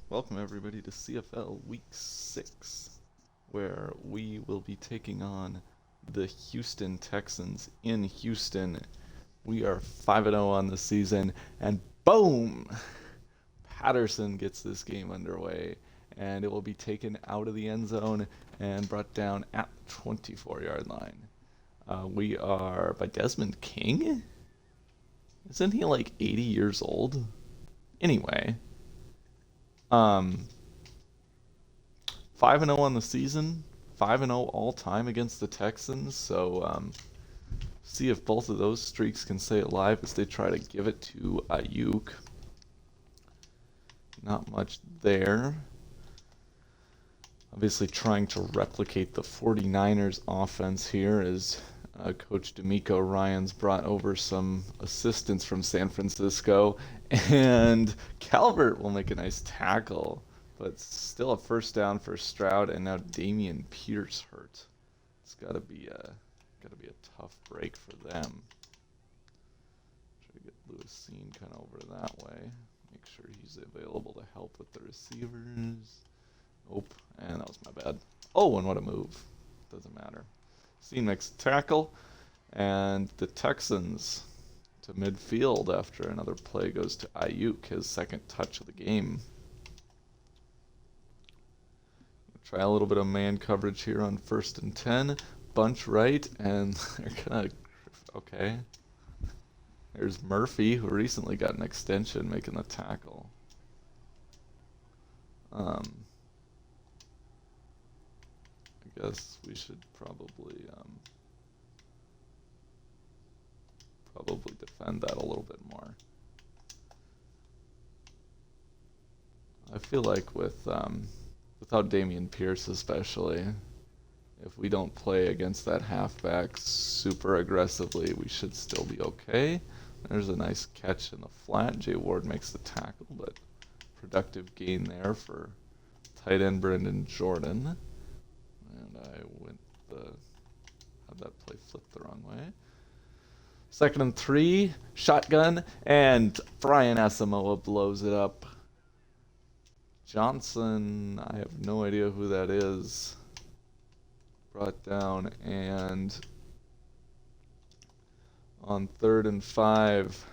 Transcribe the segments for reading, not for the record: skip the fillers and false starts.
Welcome everybody to CFL Week 6, where we will be taking on the Houston Texans in Houston. We are 5-0 on the season, and boom! Patterson gets this game underway, and it will be taken out of the end zone and brought down at the 24-yard line. We are by Desmond King? Isn't he like 80 years old? Anyway, um, 5-0 on the season, 5-0 all time against the Texans. So see if both of those streaks can stay alive as they try to give it to Ayuk. Not much there. Obviously trying to replicate the 49ers offense here as Coach D'Amico Ryans brought over some assistants from San Francisco, and Calvert will make a nice tackle, but still a first down for Stroud, and now Damian Pierce hurt. It's gotta be a tough break for them. Try to get Lewis Seen kind of over that way. Make sure he's available to help with the receivers. Oh, and that was my bad. Oh, and what a move. Doesn't matter. Seen makes a tackle, and the Texans to midfield after another play goes to Ayuk, his second touch of the game. Try a little bit of man coverage here on 1st and 10. Bunch right, and they're gonna... Okay. There's Murphy, who recently got an extension, making the tackle. I guess we should probably defend that a little bit more. I feel like without Damian Pierce especially, if we don't play against that halfback super aggressively, we should still be okay. There's a nice catch in the flat. Jay Ward makes the tackle, but productive gain there for tight end Brendan Jordan. And had that play flipped the wrong way. 2nd and 3, shotgun, and Brian Asamoah blows it up. Johnson, I have no idea who that is. Brought down, and on 3rd and 5,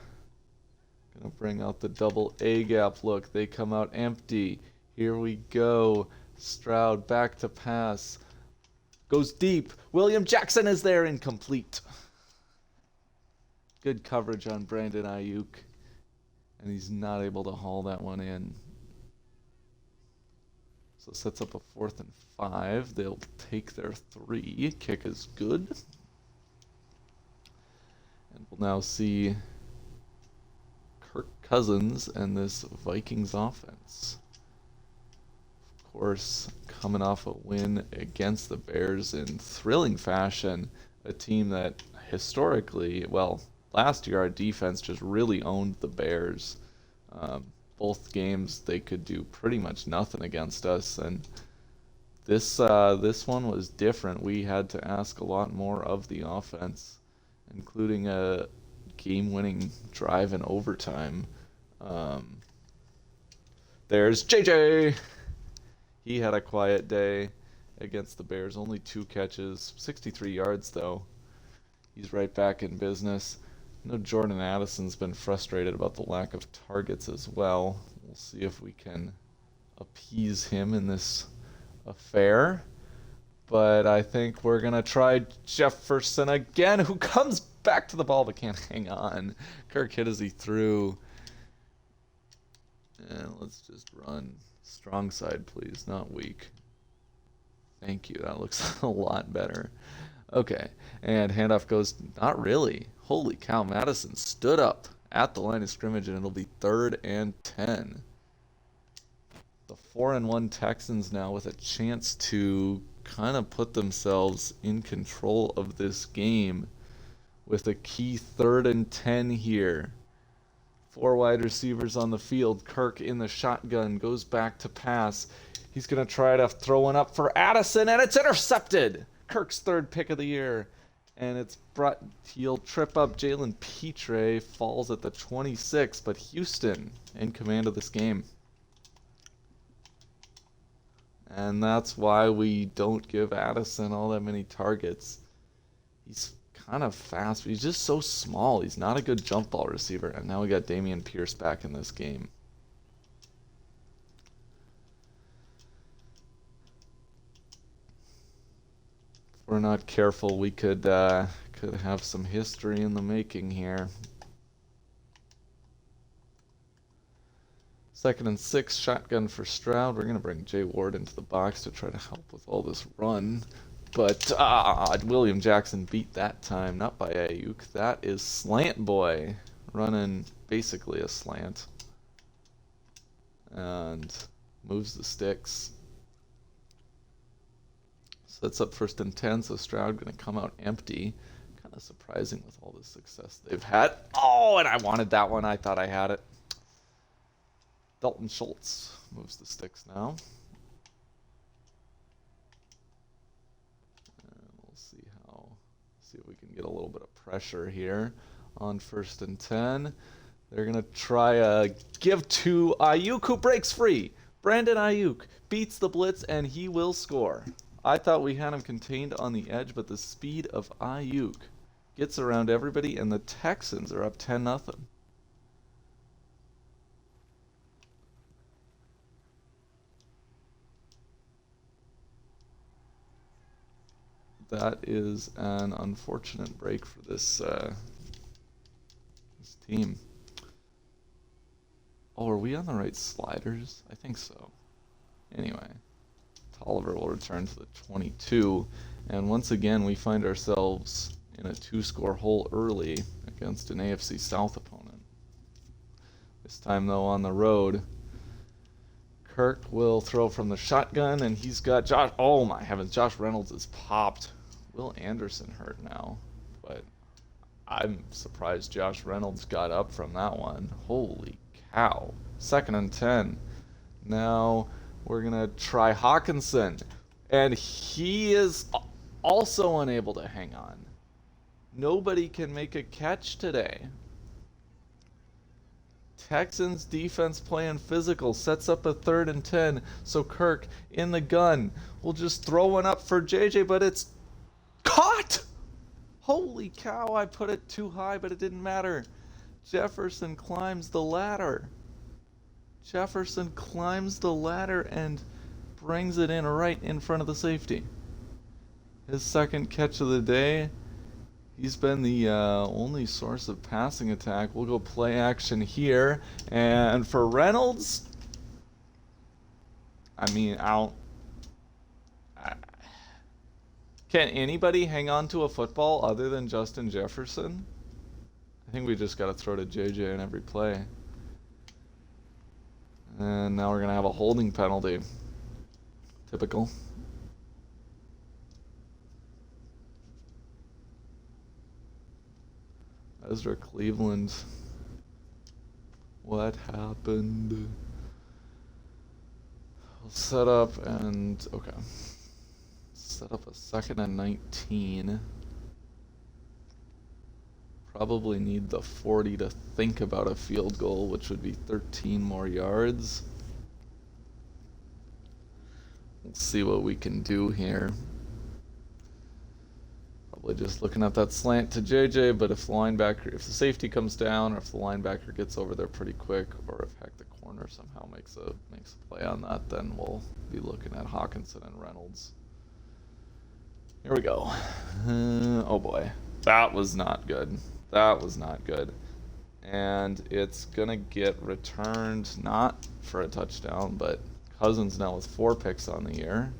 gonna bring out the double A gap look. They come out empty. Here we go. Stroud back to pass. Goes deep. William Jackson is there, incomplete. Good coverage on Brandon Ayuk, and he's not able to haul that one in. So sets up a 4th and 5. They'll take their 3. Kick is good. And we'll now see Kirk Cousins and this Vikings offense. Of course, coming off a win against the Bears in thrilling fashion, a team that historically, well, last year our defense just really owned the Bears. Both games they could do pretty much nothing against us, and this one was different. We had to ask a lot more of the offense, including a game-winning drive in overtime. There's JJ. He had a quiet day against the Bears. Only 2 catches, 63 yards though. He's right back in business. I know Jordan Addison's been frustrated about the lack of targets as well. We'll see if we can appease him in this affair. But I think we're going to try Jefferson again, who comes back to the ball but can't hang on. Kirk hit as he threw. And let's just run. Strong side, please, not weak. Thank you. That looks a lot better. Okay, and handoff goes, not really. Holy cow, Madison stood up at the line of scrimmage, and it'll be 3rd and 10. The 4-1 Texans now with a chance to kind of put themselves in control of this game with a key 3rd and 10 here. 4 wide receivers on the field. Kirk in the shotgun, goes back to pass. He's going to try to throw one up for Addison, and it's intercepted. Kirk's 3rd pick of the year. And it's brought, he'll trip up. Jalen Petre falls at the 26, but Houston in command of this game. And that's why we don't give Addison all that many targets. He's kind of fast, but he's just so small. He's not a good jump ball receiver. And now we got Damian Pierce back in this game. If we're not careful, we could have some history in the making here. 2nd and 6, shotgun for Stroud. We're going to bring Jay Ward into the box to try to help with all this run. But William Jackson beat that time, not by Ayuk. That is Slant Boy running basically a slant. And moves the sticks. Sets up 1st and 10, so Stroud going to come out empty. Kind of surprising with all the success they've had. Oh, and I wanted that one. I thought I had it. Dalton Schultz moves the sticks now. And we'll see if we can get a little bit of pressure here on 1st and 10. They're going to try a give to Ayuk, who breaks free. Brandon Ayuk beats the blitz, and he will score. I thought we had him contained on the edge, but the speed of Ayuk gets around everybody, and the Texans are up 10-0. That is an unfortunate break for this team. Oh, are we on the right sliders? I think so. Anyway, Tolliver will return to the 22. And once again, we find ourselves in a 2-score hole early against an AFC South opponent. This time, though, on the road. Kirk will throw from the shotgun, and he's got Josh. Oh my heavens, Josh Reynolds is popped. Will Anderson hurt now, but I'm surprised Josh Reynolds got up from that one. Holy cow. 2nd and 10. Now we're going to try Hawkinson, and he is also unable to hang on. Nobody can make a catch today. Texans defense playing physical, sets up a 3rd and 10, so Kirk in the gun will just throw one up for JJ, but it's caught! Holy cow, I put it too high, but it didn't matter. Jefferson climbs the ladder. Jefferson climbs the ladder and brings it in right in front of the safety. His 2nd catch of the day. He's been the only source of passing attack. We'll go play action here. And for Reynolds, I mean, can anybody hang on to a football other than Justin Jefferson? I think we just got to throw to JJ in every play. And now we're going to have a holding penalty. Typical. Ezra Cleveland. What happened? We'll set up and... okay. Set up a 2nd and 19. Probably need the 40 to think about a field goal, which would be 13 more yards. We'll see what we can do here. Probably just looking at that slant to JJ, but if the safety comes down, or if the linebacker gets over there pretty quick, or if heck the corner somehow makes a play on that, then we'll be looking at Hawkinson and Reynolds. Here we go. Oh boy, that was not good. That was not good. And it's gonna get returned, not for a touchdown, but Cousins now with 4 picks on the year.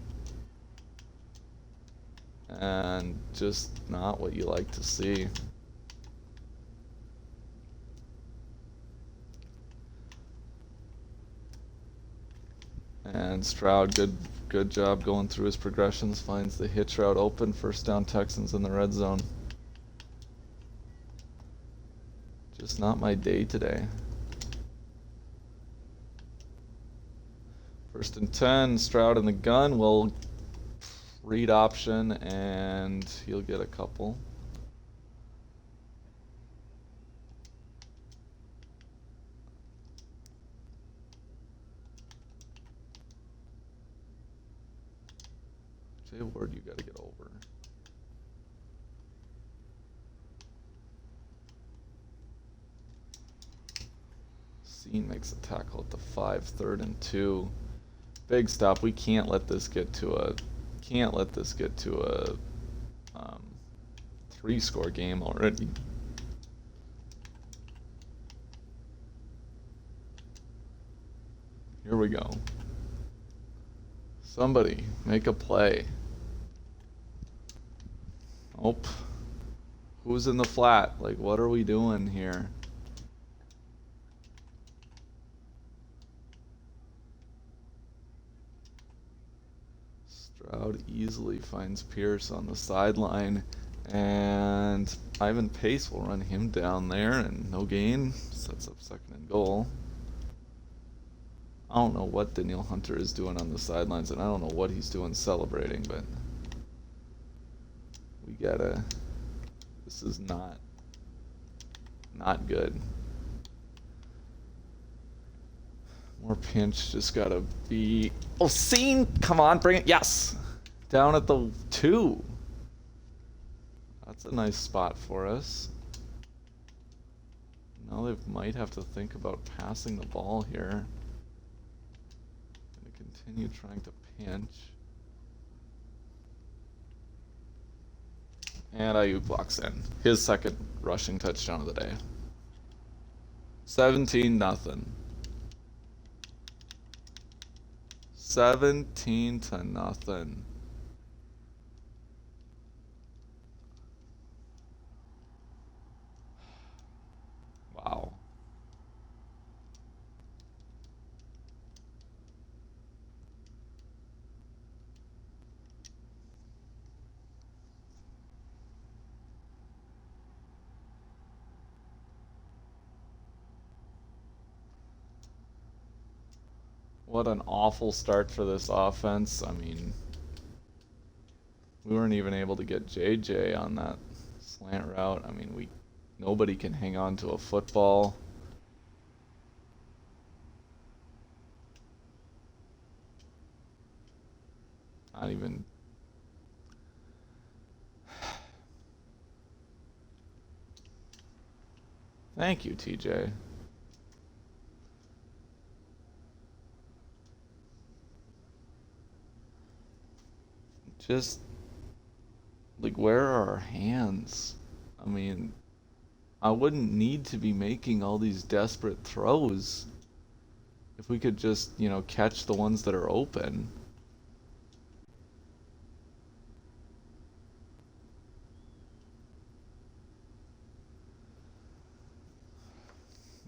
And just not what you like to see. And Stroud, good job going through his progressions, finds the hitch route open, 1st down Texans in the red zone. Just not my day today. 1st and 10, Stroud in the gun will read option, and he'll get a couple. Say a word you gotta get over. Scene makes a tackle at the 5, 3rd and 2. Big stop. We can't let this get to a 3-score game already. Here we go. Somebody make a play. Oh, who's in the flat? Like, what are we doing here? Stroud easily finds Pierce on the sideline, and Ivan Pace will run him down there, and no gain. Sets up 2nd and goal. I don't know what Danielle Hunter is doing on the sidelines, and I don't know what he's doing celebrating, but we gotta. This is not good. More pinch, just gotta be. Oh, scene! Come on, bring it. Yes! Down at the 2. That's a nice spot for us. Now they might have to think about passing the ball here. Gonna continue trying to pinch. And Ayuk blocks in. His 2nd rushing touchdown of the day. 17-0. 17-0. Wow. What an awful start for this offense. I mean, we weren't even able to get JJ on that slant route. I mean, nobody can hang on to a football. Not even. Thank you, TJ. Just, like, where are our hands? I mean, I wouldn't need to be making all these desperate throws if we could just, catch the ones that are open.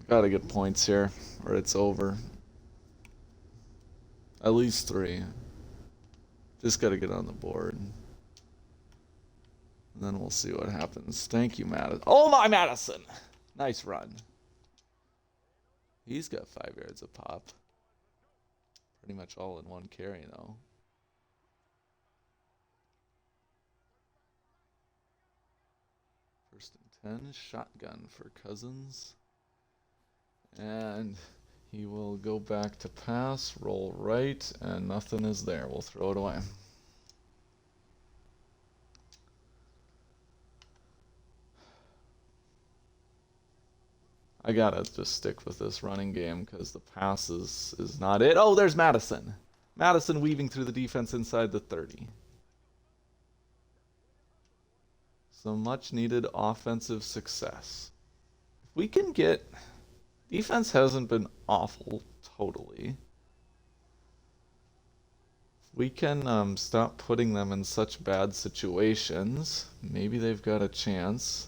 Gotta get points here, or it's over. At least 3. Just gotta get on the board. And then we'll see what happens. Thank you, Madison. Oh my, Madison! Nice run. He's got 5 yards of pop. Pretty much all in one carry, though. First and 10, shotgun for Cousins. And he will go back to pass, roll right, and nothing is there. We'll throw it away. I gotta just stick with this running game because the pass is not it. Oh, there's Madison. Madison weaving through the defense inside the 30. Some much needed offensive success. If we can get... Defense hasn't been awful, totally. If we can stop putting them in such bad situations, maybe they've got a chance.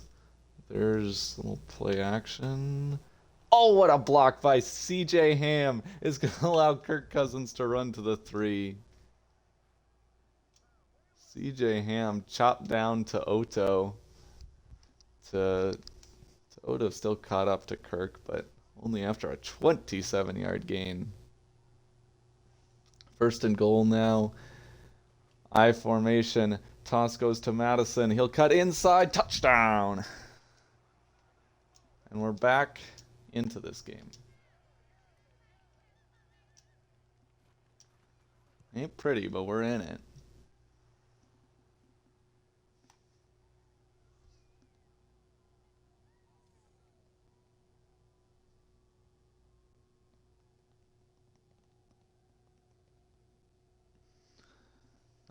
There's a little play action. Oh, what a block by CJ Ham is going to allow Kirk Cousins to run to the 3. CJ Ham chopped down to Oto. Oto still caught up to Kirk, but only after a 27-yard gain. First and goal now. I formation. Toss goes to Madison. He'll cut inside. Touchdown. And we're back into this game. Ain't pretty, but we're in it.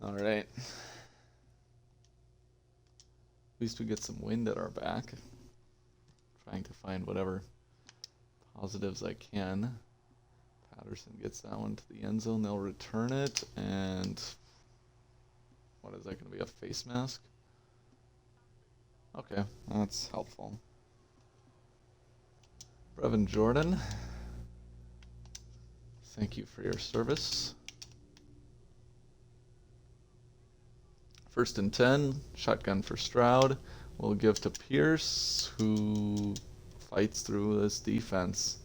All right. At least we get some wind at our back. Trying to find whatever positives I can. Patterson gets that one to the end zone. They'll return it, and what is that going to be, a face mask? Okay, that's helpful. Brevin Jordan, thank you for your service. 1st and 10, shotgun for Stroud. We'll give to Pierce, who fights through this defense.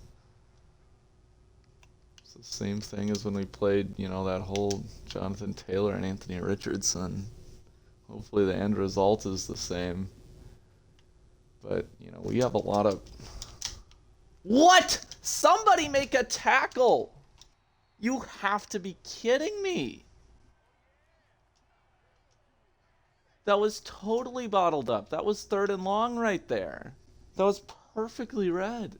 It's the same thing as when we played, that whole Jonathan Taylor and Anthony Richardson. Hopefully the end result is the same. But, we have a lot of... What? Somebody make a tackle! You have to be kidding me! That was totally bottled up. That was 3rd and long right there. That was perfectly read.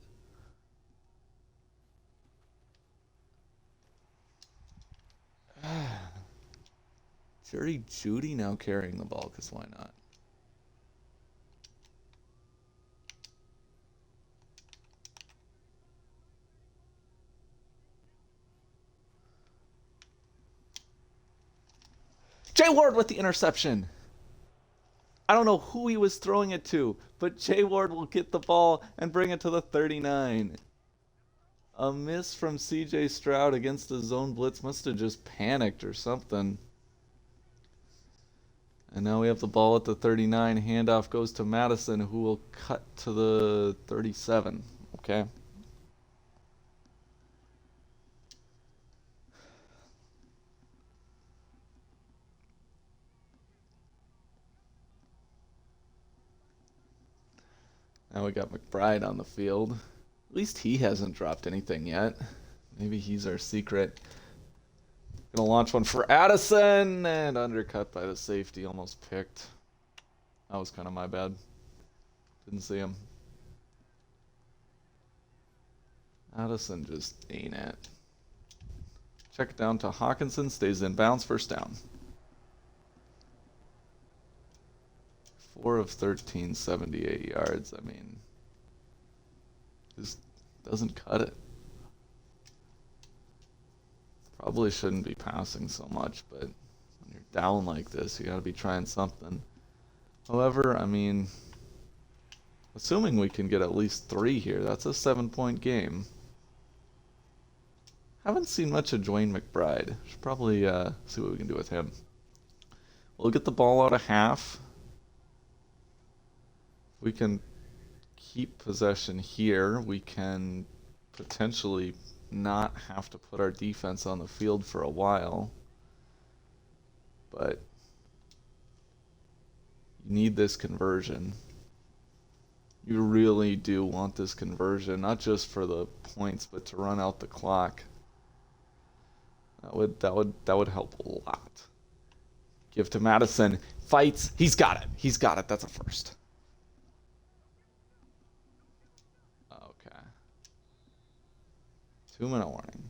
Jerry Jeudy now carrying the ball, because why not? Jay Ward with the interception. I don't know who he was throwing it to, but Jay Ward will get the ball and bring it to the 39. A miss from CJ Stroud against the zone blitz. Must have just panicked or something. And now we have the ball at the 39. Handoff goes to Madison, who will cut to the 37. Okay. Now we got McBride on the field. At least he hasn't dropped anything yet. Maybe he's our secret. Gonna launch one for Addison, and undercut by the safety, almost picked. That was kind of my bad. Didn't see him. Addison just ain't it. Check it down to Hawkinson, stays in bounds, 1st down. 4 of 13, 78 yards. I mean, just doesn't cut it. Probably shouldn't be passing so much, but when you're down like this, you got to be trying something. However, I mean, assuming we can get at least 3 here, that's a 7-point game. Haven't seen much of Dwayne McBride. Should probably see what we can do with him. We'll get the ball out of half. We can keep possession here. We can potentially not have to put our defense on the field for a while. But you need this conversion. You really do want this conversion, not just for the points, but to run out the clock. That would help a lot. Give to Madison. Fights. He's got it. He's got it. That's a first. Okay. 2-minute warning.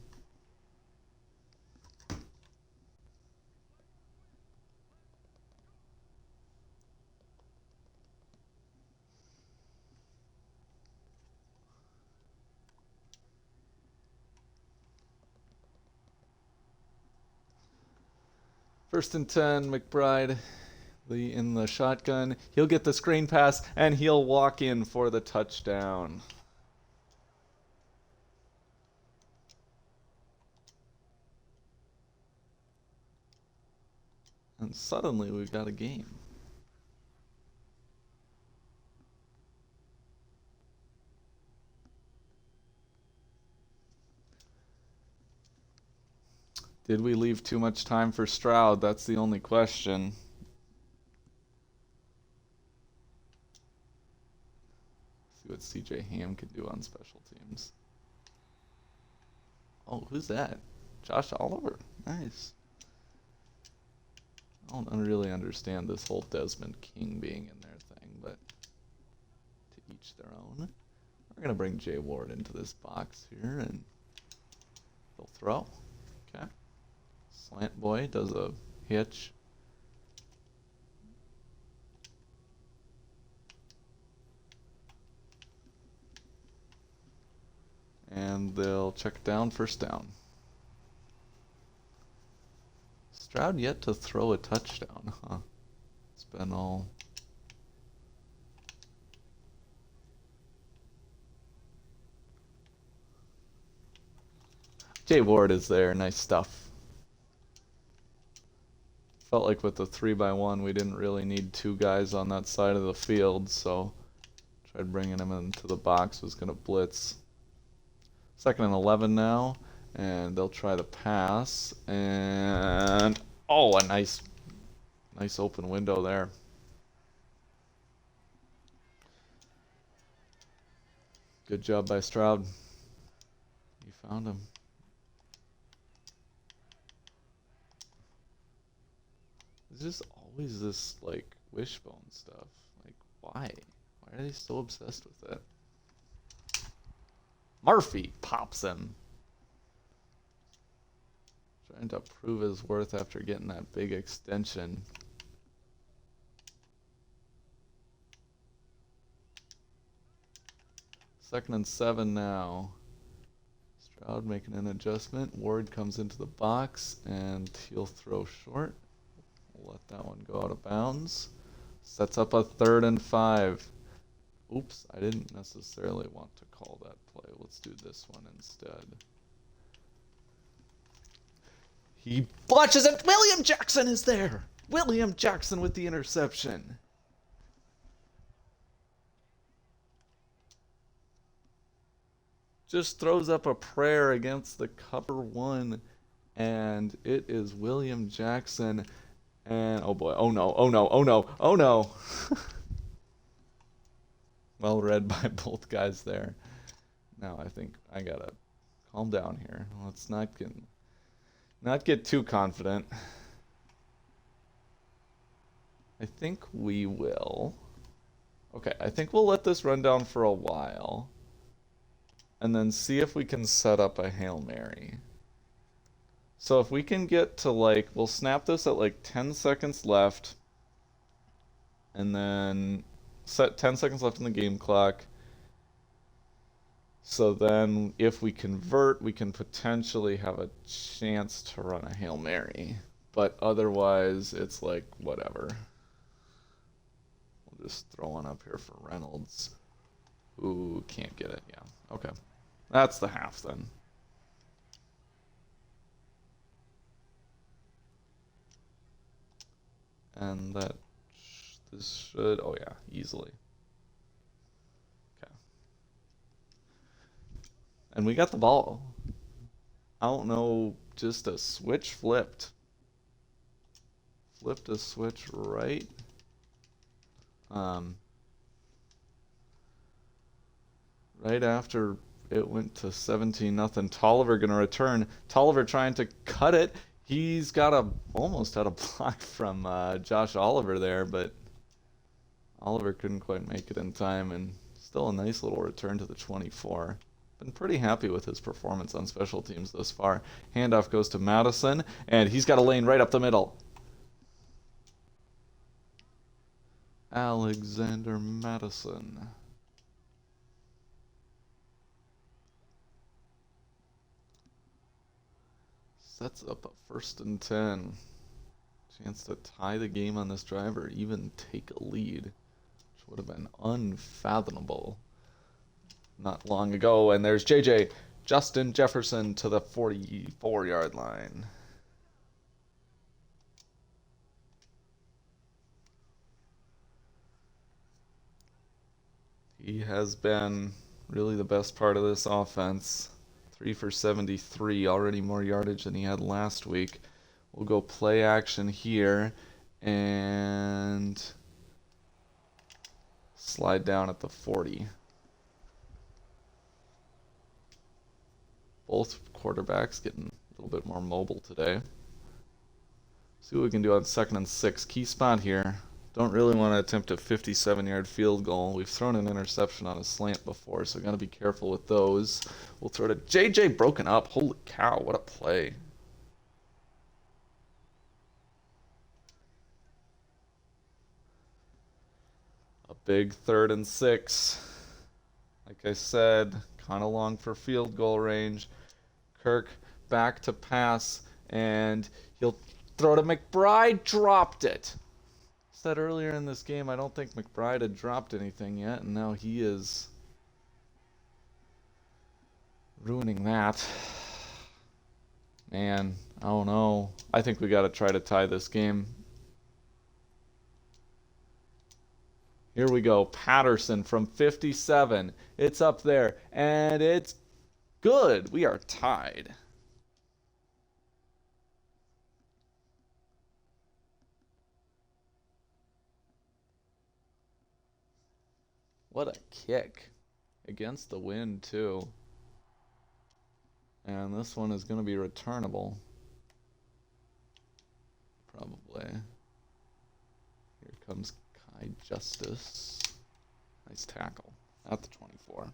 First and 10, McBride in the shotgun. He'll get the screen pass, and he'll walk in for the touchdown. And suddenly we've got a game. Did we leave too much time for Stroud? That's the only question. See what CJ Ham can do on special teams. Oh, who's that? Josh Oliver. Nice. I don't really understand this whole Desmond King being in their thing, but to each their own. We're going to bring Jay Ward into this box here, and they'll throw. Okay. Slant boy does a hitch. And they'll check it down, first down. Stroud yet to throw a touchdown, huh? It's been all... Jay Ward is there, nice stuff. Felt like with the 3-by-1 we didn't really need two guys on that side of the field, so tried bringing him into the box, was going to blitz. 2nd and 11 now, and they'll try the pass, and oh, a nice open window there. Good job by Stroud. You found him. There's just always this, like, wishbone stuff. Like, why? Why are they so obsessed with it? Murphy pops him. Trying to prove his worth after getting that big extension. Second and 7 now. Stroud making an adjustment. Ward comes into the box, and he'll throw short. We'll let that one go out of bounds. Sets up a 3rd and 5. Oops, I didn't necessarily want to call that play. Let's do this one instead. He botches it. William Jackson is there. William Jackson with the interception. Just throws up a prayer against the cover one, and it is William Jackson. And oh boy, oh no, oh no, oh no, oh no. Well read by both guys there. Now I think I gotta calm down here. Let's not get too confident. I think we will. Okay, I think we'll let this run down for a while, and then see if we can set up a Hail Mary. So if we can get to, like, we'll snap this at like 10 seconds left, and then set 10 seconds left in the game clock. So then if we convert, we can potentially have a chance to run a Hail Mary. But otherwise, it's like, whatever. We'll just throw one up here for Reynolds, who can't get it. Yeah, okay. That's the half then. And this should, oh yeah, easily. Okay. And we got the ball. I don't know, just a switch flipped. Flipped a switch right. Right after it went to 17-0. Tolliver gonna return. Tolliver trying to cut it. He's got almost had a block from Josh Oliver there, but Oliver couldn't quite make it in time, and still a nice little return to the 24. Been pretty happy with his performance on special teams thus far. Handoff goes to Madison, and he's got a lane right up the middle. Alexander Madison. Sets up a 1st and 10. Chance to tie the game on this drive or even take a lead, which would have been unfathomable not long ago. And there's JJ, Justin Jefferson, to the 44-yard line. He has been really the best part of this offense. 3 for 73, already more yardage than he had last week. We'll go play action here and slide down at the 40. Both quarterbacks getting a little bit more mobile today. See what we can do on 2nd and 6. Key spot here. Don't really want to attempt a 57-yard field goal. We've thrown an interception on a slant before, so got to be careful with those. We'll throw to JJ, broken up. Holy cow, what a play. A big 3rd and 6. Like I said, kind of long for field goal range. Kirk back to pass, and he'll throw to McBride. Dropped it. Said earlier in this game, I don't think McBride had dropped anything yet, and now he is ruining that. Man, I don't know. I think we got to try to tie this game. Here we go. Patterson from 57. It's up there, and it's good. We are tied. What a kick. Against the wind, too. And this one is going to be returnable. Probably. Here comes Kai Justice. Nice tackle. At the 24.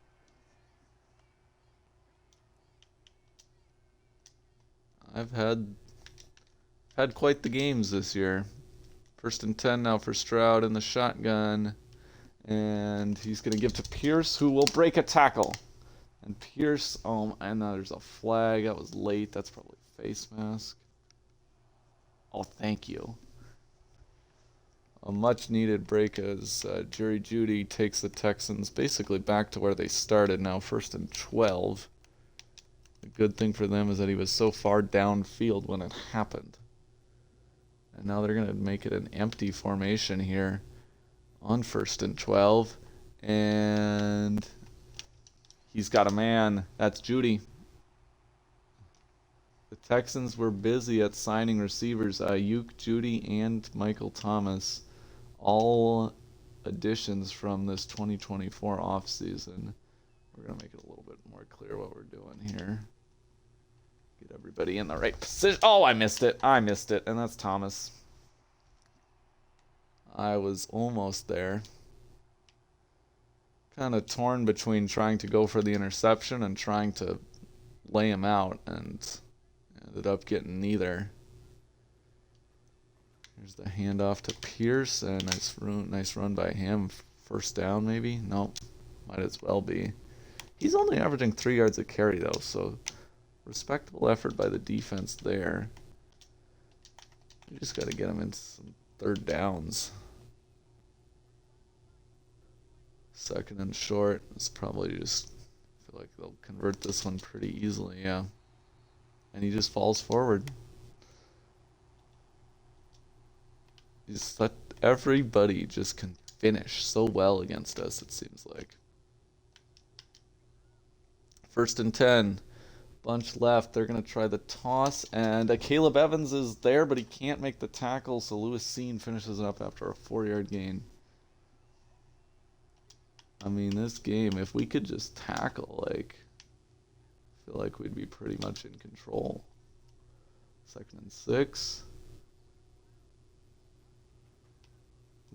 I've had quite the games this year. 1st and 10 now for Stroud in the shotgun. And he's going to give to Pierce, who will break a tackle. And Pierce, and there's a flag. That was late. That's probably face mask. Oh, thank you. A much-needed break as Jerry Jeudy takes the Texans basically back to where they started now, 1st and 12. The good thing for them is that he was so far downfield when it happened. And now they're going to make it an empty formation here on 1st and 12. And he's got a man. That's Jeudy. The Texans were busy at signing receivers. Ayuk, Jeudy, and Michael Thomas. All additions from this 2024 offseason. We're going to make it a little bit more clear what we're doing here. Get everybody in the right position. Oh, I missed it. And that's Thomas. I was almost there. Kind of torn between trying to go for the interception and trying to lay him out, and ended up getting neither. Here's the handoff to Pierce, and nice run by him. 1st down, maybe? Nope. Might as well be. He's only averaging 3 yards a carry, though, so respectable effort by the defense there. We just got to get him in some 3rd downs. 2nd and short. It's probably just, I feel like they'll convert this one pretty easily, yeah. And he just falls forward. Everybody just can finish so well against us, it seems like. 1st and 10. Bunch left. They're going to try the toss. And Caleb Evans is there, but he can't make the tackle, so Lewis Seen finishes it up after a 4-yard gain. I mean, this game, if we could just tackle, I feel like we'd be pretty much in control. 2nd and 6.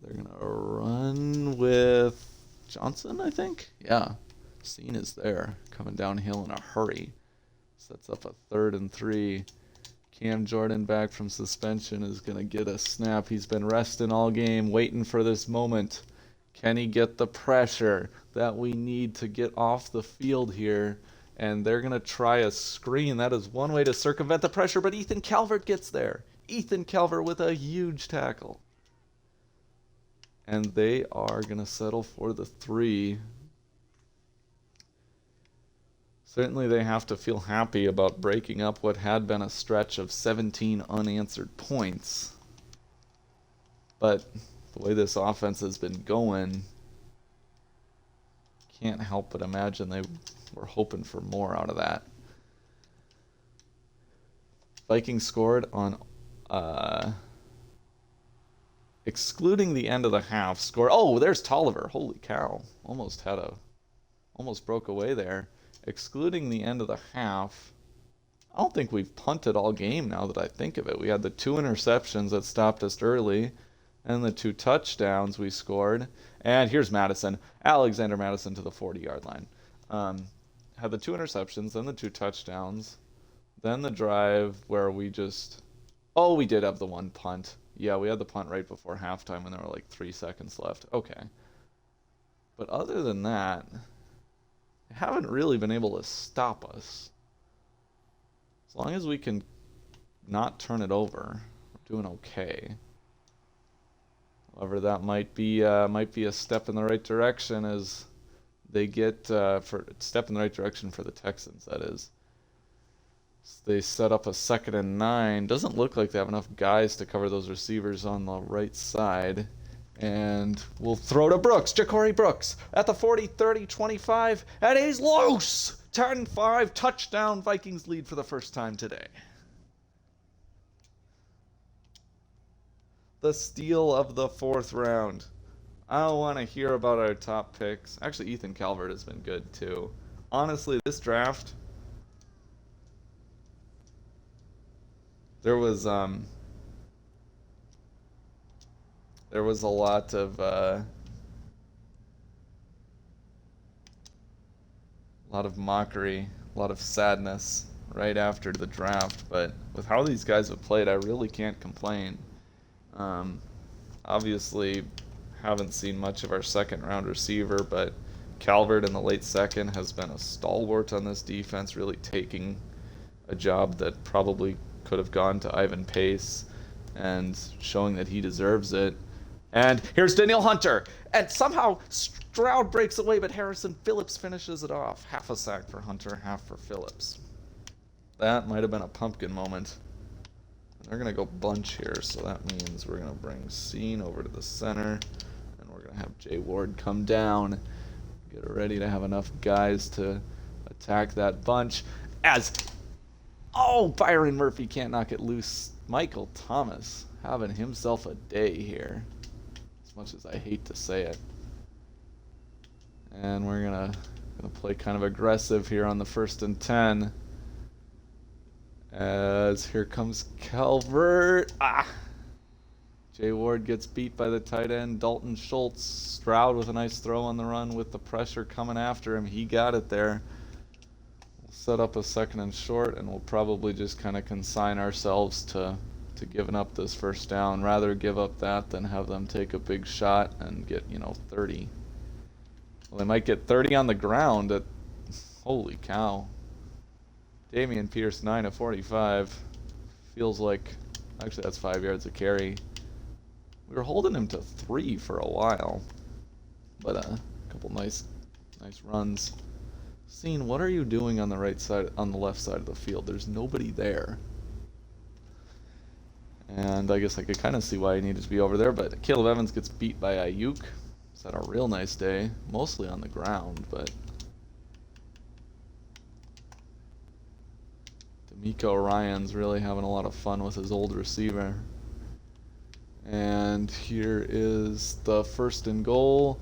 They're going to run with Johnson, I think? Yeah. Seen is there, coming downhill in a hurry. Sets up a 3rd and 3. Cam Jordan back from suspension is going to get a snap. He's been resting all game, waiting for this moment. Can he get the pressure that we need to get off the field here? And they're going to try a screen. That is one way to circumvent the pressure, but Ethan Calvert gets there. Ethan Calvert with a huge tackle. And they are going to settle for the 3. Certainly they have to feel happy about breaking up what had been a stretch of 17 unanswered points. But the way this offense has been going, can't help but imagine they were hoping for more out of that. Vikings scored on, excluding the end of the half, scored. Oh, there's Tolliver. Holy cow. Almost broke away there. Excluding the end of the half, I don't think we've punted all game now that I think of it. We had the 2 interceptions that stopped us early, and the 2 touchdowns we scored. And here's Madison. Alexander Madison to the 40-yard line. Had the 2 interceptions, then the 2 touchdowns, then the drive where we just... Oh, we did have the 1 punt. Yeah, we had the punt right before halftime when there were like 3 seconds left. Okay. But other than that, They haven't really been able to stop us. As long as we can not turn it over, we're doing okay. However, that might be a step in the right direction as they get step in the right direction for the Texans. That is, so they set up a 2nd and 9. Doesn't look like they have enough guys to cover those receivers on the right side. And we'll throw to Brooks, Ja'Cory Brooks, at the 40, 30, 25, and he's loose! 10-5, touchdown, Vikings lead for the first time today. The steal of the 4th round. I don't want to hear about our top picks. Actually, Ethan Calvert has been good, too. Honestly, this draft, there was a lot of mockery, a lot of sadness right after the draft, but with how these guys have played, I really can't complain. Obviously, haven't seen much of our 2nd round receiver, but Calvert in the late 2nd has been a stalwart on this defense, really taking a job that probably could have gone to Ivan Pace and showing that he deserves it. And here's Danielle Hunter, and somehow Stroud breaks away, but Harrison Phillips finishes it off. Half a sack for Hunter, half for Phillips. That might have been a pumpkin moment. They're going to go bunch here, so that means we're going to bring Scene over to the center, and we're going to have Jay Ward come down, get ready to have enough guys to attack that bunch. Byron Murphy can't knock it loose. Michael Thomas having himself a day here, as much as I hate to say it. And we're gonna play kind of aggressive here on the 1st and 10. As here comes Calvert. Jay Ward gets beat by the tight end, Dalton Schultz. Stroud with a nice throw on the run with the pressure coming after him. He got it there. We'll set up a 2nd and short, and we'll probably just kind of consign ourselves to giving up this 1st down. Rather give up that than have them take a big shot and get, 30. Well, they might get 30 on the ground. Holy cow. Damian Pierce, 9 of 45. Feels like, actually that's 5 yards of carry. We were holding him to 3 for a while, but a couple nice runs. Scene, what are you doing on the left side of the field? There's nobody there. And I guess I could kind of see why he needed to be over there, but Caleb Evans gets beat by Ayuk. He's had a real nice day, mostly on the ground, but D'Amico Ryan's really having a lot of fun with his old receiver. And here is the 1st and goal.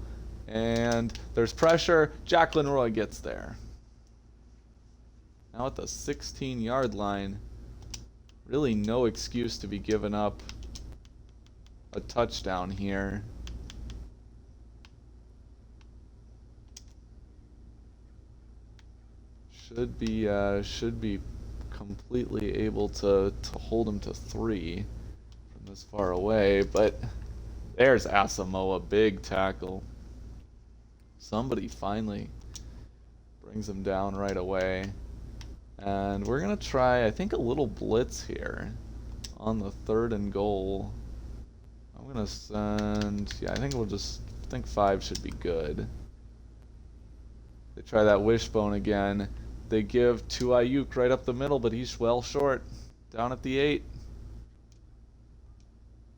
And there's pressure. Jacqueline Roy gets there. Now at the 16-yard line, really no excuse to be giving up a touchdown here. Should be completely able to hold him to 3 from this far away, but there's Asamoah, big tackle. Somebody finally brings him down right away. And we're going to try, I think, a little blitz here on the 3rd and goal. I'm going to send, I think 5 should be good. They try that wishbone again. They give to Ayuk right up the middle, but he's well short. Down at the 8.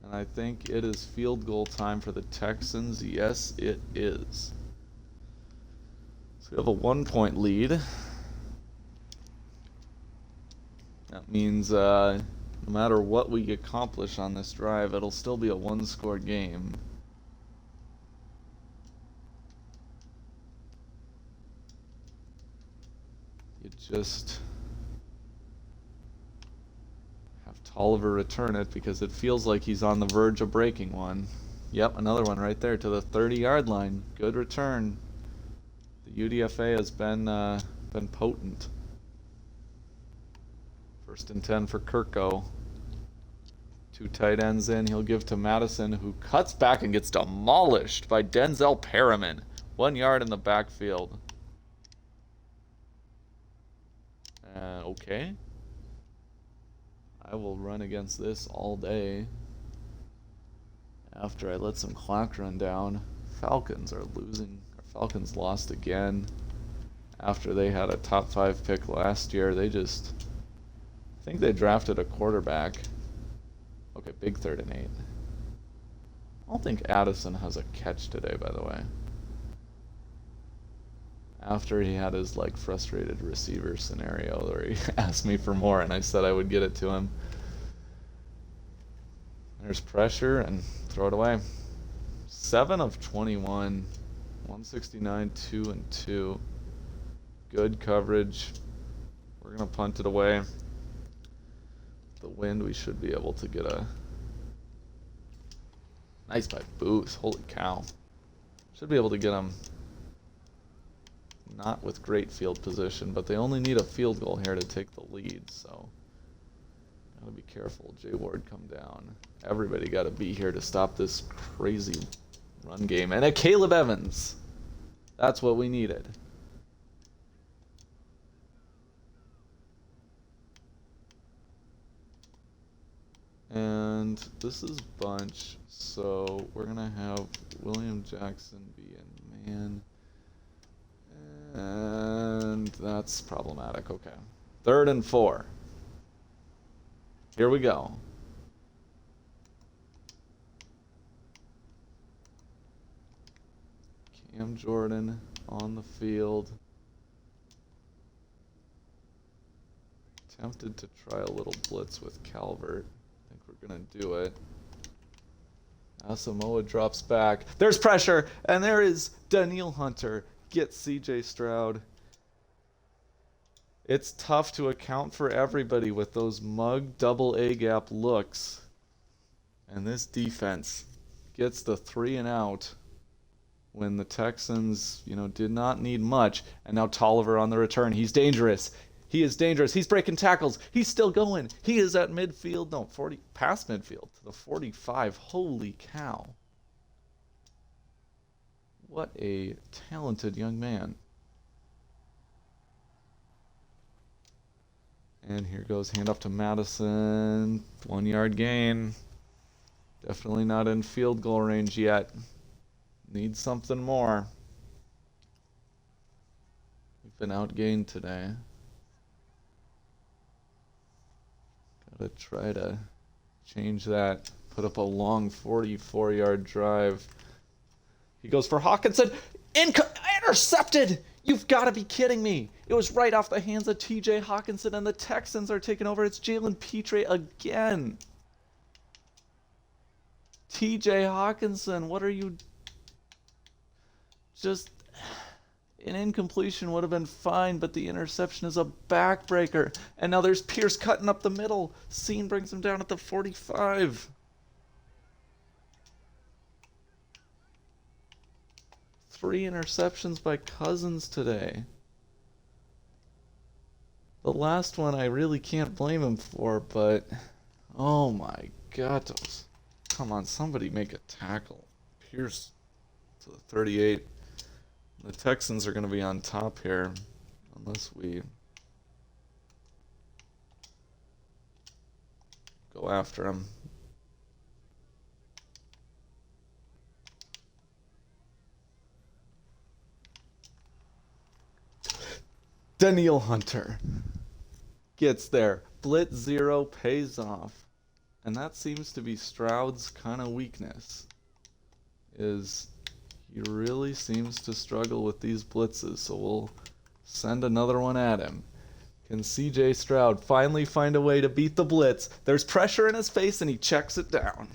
And I think it is field goal time for the Texans. Yes, it is. So we have a 1-point lead. That means no matter what we accomplish on this drive, it'll still be a 1-score game. You just have Tolliver return it because it feels like he's on the verge of breaking one. Yep, another one right there to the 30-yard line. Good return. The UDFA has been potent. 1st and 10 for Kirko. 2 tight ends in. He'll give to Madison, who cuts back and gets demolished by Denzel Perriman. 1 yard in the backfield. Okay. I will run against this all day. After I let some clock run down, Falcons are losing. Falcons lost again. After they had a top 5 pick last year, I think they drafted a quarterback. Okay, big 3rd and 8. I don't think Addison has a catch today, by the way. After he had his like frustrated receiver scenario where he asked me for more and I said I would get it to him. There's pressure and throw it away. 7 of 21, 169, 2 and 2. Good coverage. We're gonna punt it away. The wind, we should be able to get a nice by Booth. Holy cow. Should be able to get them not with great field position, but they only need a field goal here to take the lead, so gotta be careful. Jay Ward come down. Everybody gotta be here to stop this crazy run game. And a Caleb Evans. That's what we needed. And this is bunch, so we're gonna have William Jackson be in man. And that's problematic. Okay. 3rd and 4. Here we go. Cam Jordan on the field. Tempted to try a little blitz with Calvert. I think we're going to do it. Asamoah drops back. There's pressure, and there is Daniil Hunter. Gets C.J. Stroud. It's tough to account for everybody with those mug double A gap looks. And this defense gets the 3 and out when the Texans, did not need much. And now Tolliver on the return. He's dangerous. He is dangerous. He's breaking tackles. He's still going. He is at midfield. No, 40 past midfield to the 45. Holy cow. What a talented young man. And here goes handoff to Madison. 1-yard gain. Definitely not in field goal range yet. Needs something more. We've been outgained today. Gotta try to change that. Put up a long 44-yard drive. He goes for Hawkinson. Intercepted! You've got to be kidding me. It was right off the hands of TJ Hawkinson, and the Texans are taking over. It's Jalen Petre again. TJ Hawkinson, what are you... Just... An incompletion would have been fine, but the interception is a backbreaker. And now there's Pierce cutting up the middle. Scene brings him down at the 45. Three interceptions by Cousins today. The last one I really can't blame him for, but oh my God. Come on, somebody make a tackle. Pierce to the 38. The Texans are going to be on top here unless we go after him. Daniil Hunter gets there. Blitz 0 pays off. And that seems to be Stroud's kind of weakness. Is he really seems to struggle with these blitzes. So we'll send another one at him. Can CJ Stroud finally find a way to beat the blitz? There's pressure in his face and he checks it down.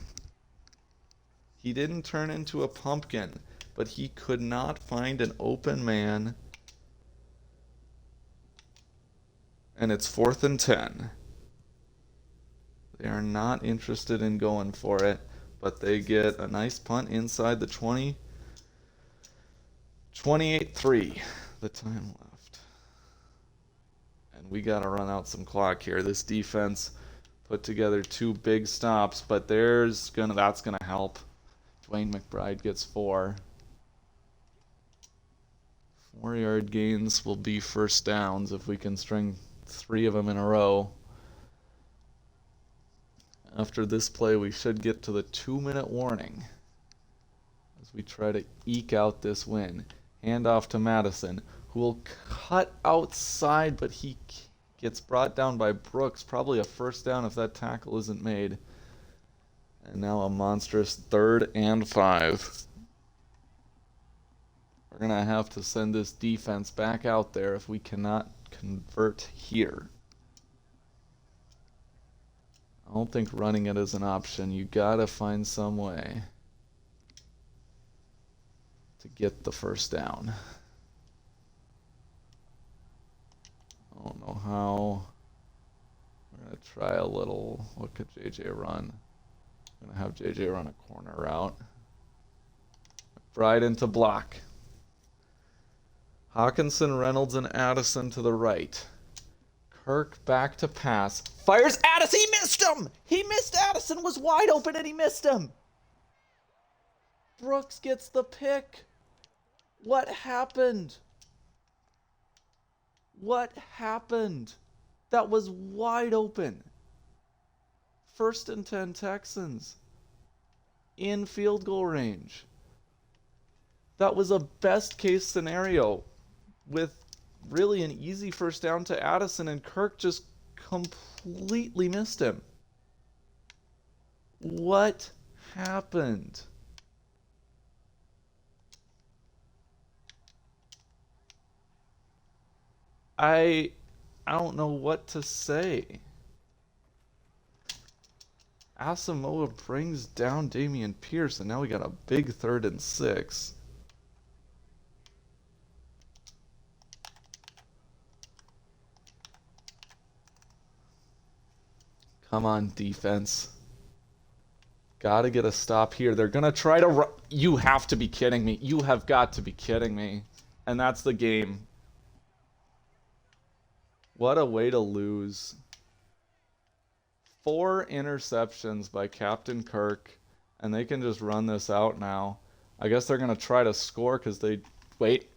He didn't turn into a pumpkin, but he could not find an open man. And it's 4th and 10. They are not interested in going for it, but they get a nice punt inside the 20. 28-3, the time left. And we got to run out some clock here. This defense put together 2 big stops, but that's going to help. Dwayne McBride gets 4. 4-yard gains will be first downs if we can string 3 of them in a row. After this play, we should get to the 2-minute warning as we try to eke out this win. Hand off to Madison, who will cut outside, but he gets brought down by Brooks. Probably a first down if that tackle isn't made. And now a monstrous 3rd and 5. We're going to have to send this defense back out there if we cannot convert here. I don't think running it is an option. You got to find some way to get the first down. I don't know how. We're going to try a little. What could JJ run? I'm going to have JJ run a corner route. Right into block. Hawkinson, Reynolds, and Addison to the right. Kirk back to pass. Fires Addison. He missed him! He missed Addison. Was wide open and he missed him. Brooks gets the pick. What happened? What happened? That was wide open. 1st and 10 Texans. In field goal range. That was a best case scenario with really an easy first down to Addison, and Kirk just completely missed him. What happened? I don't know what to say. Asamoah brings down Dameon Pierce, and now we got a big 3rd and 6. Come on, defense. Gotta get a stop here. They're gonna try to You have to be kidding me. You have got to be kidding me. And that's the game. What a way to lose. 4 interceptions by Captain Kirk, and they can just run this out now. I guess they're gonna try to score because they... Wait.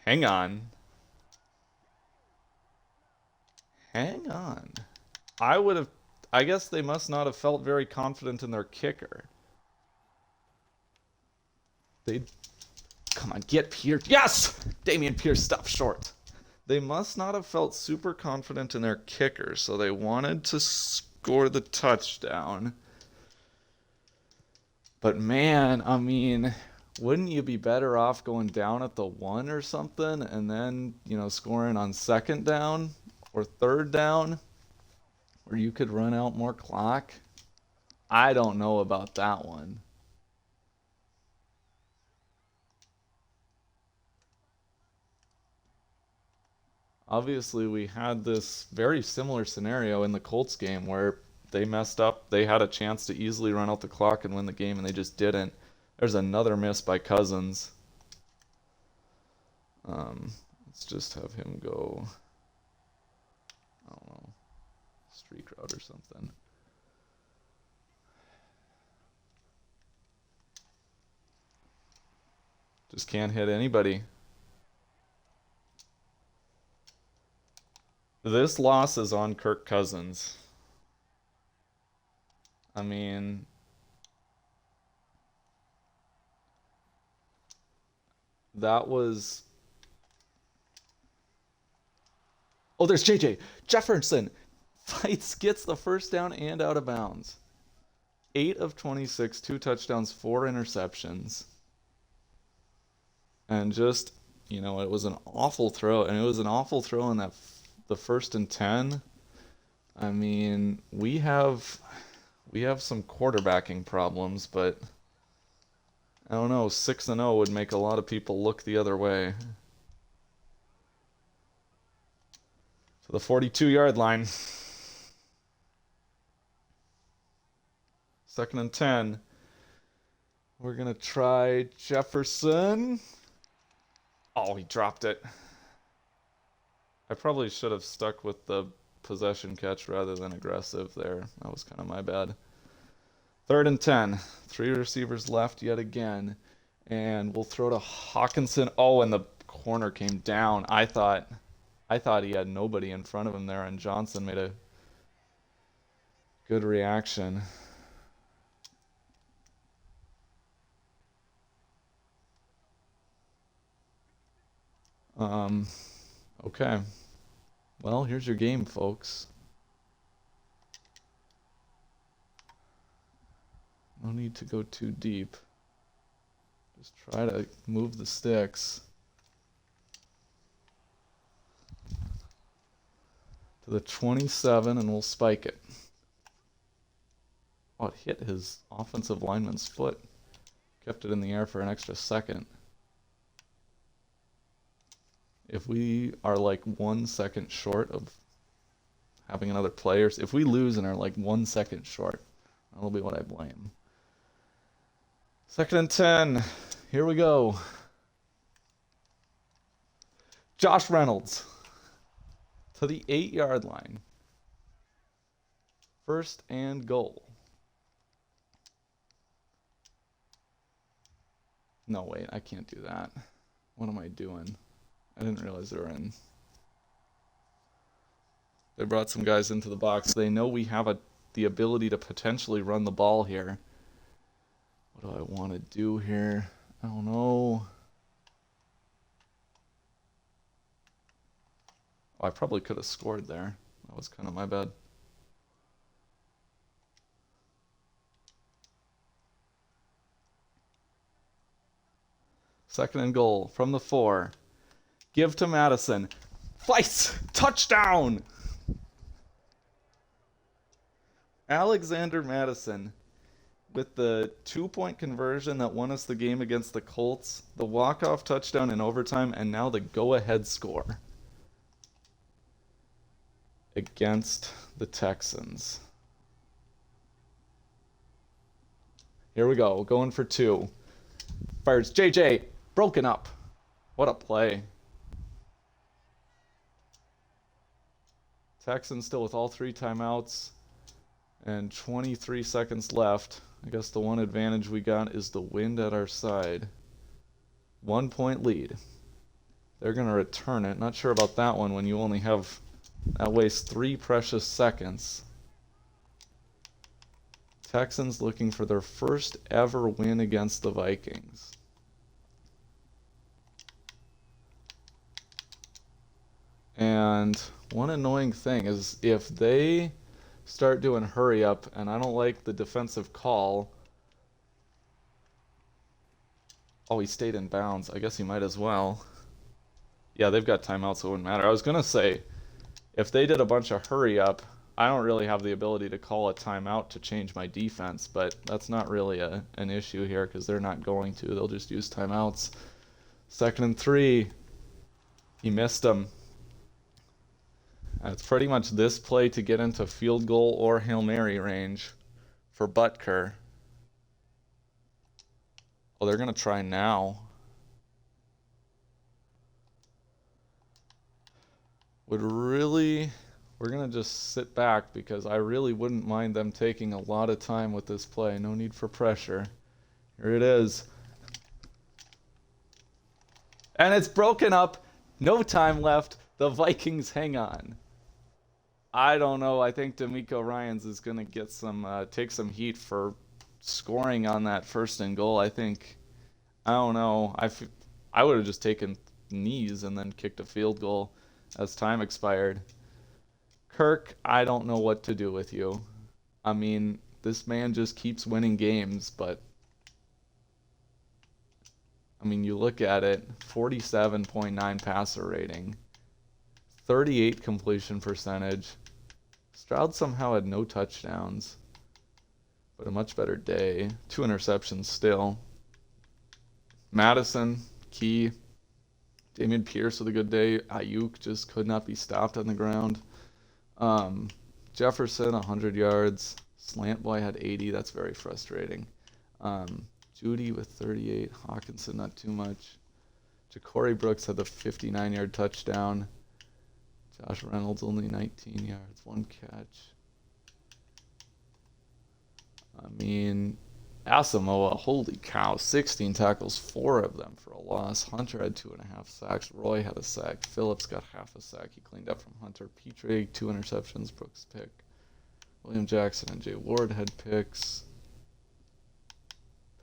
Hang on. I guess they must not have felt very confident in their kicker. Come on, get Pierce. Yes! Dameon Pierce stopped short. They must not have felt super confident in their kicker, so they wanted to score the touchdown. But man, I mean, wouldn't you be better off going down at the 1 or something and then, scoring on 2nd down or 3rd down where you could run out more clock? I don't know about that one. Obviously, we had this very similar scenario in the Colts game where they messed up. They had a chance to easily run out the clock and win the game, and they just didn't. There's another miss by Cousins. Let's just have him go, I don't know, streak route or something. Just can't hit anybody. This loss is on Kirk Cousins. I mean, that was... Oh, there's JJ. Jefferson fights, gets the first down and out of bounds. 8 of 26, 2 touchdowns, 4 interceptions. And just, it was an awful throw. And it was an awful throw in the 1st and 10. I mean, we have some quarterbacking problems, but I don't know, 6-0 would make a lot of people look the other way. To the 42-yard line. 2nd and 10. We're going to try Jefferson. Oh, he dropped it. I probably should have stuck with the possession catch rather than aggressive there. That was kind of my bad. 3rd and 10. 3 receivers left yet again. And we'll throw to Hawkinson. Oh, and the corner came down. I thought he had nobody in front of him there, and Johnson made a good reaction. Okay. Well, here's your game, folks. No need to go too deep. Just try to move the sticks to the 27, and we'll spike it. Oh, it hit his offensive lineman's foot. Kept it in the air for an extra second. If we are like 1 second short of having another player, if we lose and are like 1 second short, that'll be what I blame. 2nd and 10. Here we go. Josh Reynolds to the 8-yard line. 1st and goal. No, wait, I can't do that. What am I doing? I didn't realize they were in. They brought some guys into the box. They know we have the ability to potentially run the ball here. What do I want to do here? I don't know. Oh, I probably could have scored there. That was kind of my bad. Second and goal from the 4. Give to Madison. Slice! Touchdown! Alexander Madison with the 2-point conversion that won us the game against the Colts, the walk-off touchdown in overtime, and now the go-ahead score against the Texans. Here we go, going for 2. Fires JJ, broken up. What a play. Texans still with all 3 timeouts and 23 seconds left. I guess the one advantage we got is the wind at our side. 1-point lead. They're going to return it. Not sure about that one when you only have, that wastes 3 precious seconds. Texans looking for their first ever win against the Vikings. And one annoying thing is if they start doing hurry up, and I don't like the defensive call. Oh, he stayed in bounds. I guess he might as well. Yeah, they've got timeouts, so it wouldn't matter. I was going to say, if they did a bunch of hurry up, I don't really have the ability to call a timeout to change my defense, but that's not really an issue here because they're not going to. They'll just use timeouts. 2nd and 3. He missed them. It's pretty much this play to get into field goal or Hail Mary range for Butker. Oh, they're going to try now. We're going to just sit back because I really wouldn't mind them taking a lot of time with this play. No need for pressure. Here it is. And it's broken up. No time left. The Vikings hang on. I don't know. I think DeMeco Ryans is going to get take some heat for scoring on that 1st and goal. I don't know. I would have just taken knees and then kicked a field goal as time expired. Kirk, I don't know what to do with you. I mean, this man just keeps winning games, but I mean, you look at it, 47.9 passer rating, 38 completion percentage. Stroud somehow had no touchdowns, but a much better day. 2 interceptions still. Madison, key. Damian Pierce with a good day. Ayuk just could not be stopped on the ground. Jefferson, 100 yards. Slant Boy had 80. That's very frustrating. Judy with 38. Hawkinson, not too much. Ja'Cory Brooks had the 59-yard touchdown. Josh Reynolds only 19 yards, 1 catch. I mean, Asamoah, holy cow, 16 tackles, 4 of them for a loss. Hunter had 2.5 sacks. Roy had a sack. Phillips got half a sack. He cleaned up from Hunter. Petrie, 2 interceptions. Brooks pick. William Jackson and Jay Ward had picks.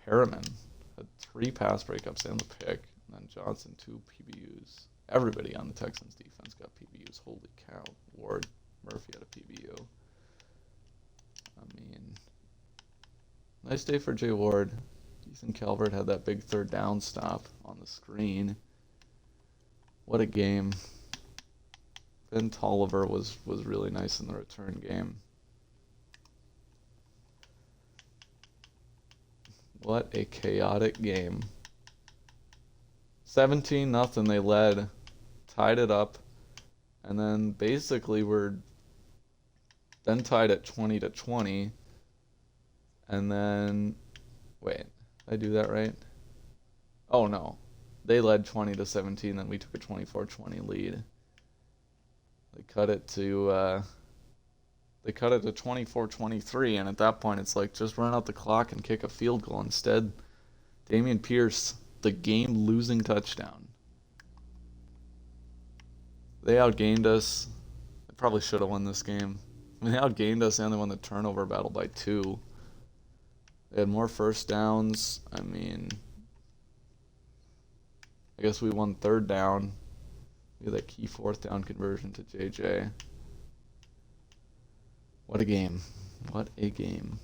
Perriman had 3 pass breakups and the pick. And then Johnson, 2 PBUs. Everybody on the Texans defense got PBUs. Holy cow. Ward, Murphy had a PBU. I mean, nice day for Jay Ward. Ethan Calvert had that big 3rd down stop on the screen. What a game. Ben Tolliver was really nice in the return game. What a chaotic game. 17-0 they led, tied it up, and then basically were then tied at 20-20. And then, wait, did I do that right? Oh no, they led 20-17, then we took a 24-20 lead. They cut it to 24-23, and at that point it's like, just run out the clock and kick a field goal. Instead, Dameon Pierce, the game-losing touchdown. They outgained us. They probably should have won this game. I mean, they outgained us and they won the turnover battle by 2. They had more first downs. I mean, I guess we won 3rd down. We had that key 4th down conversion to JJ. What a game. What a game.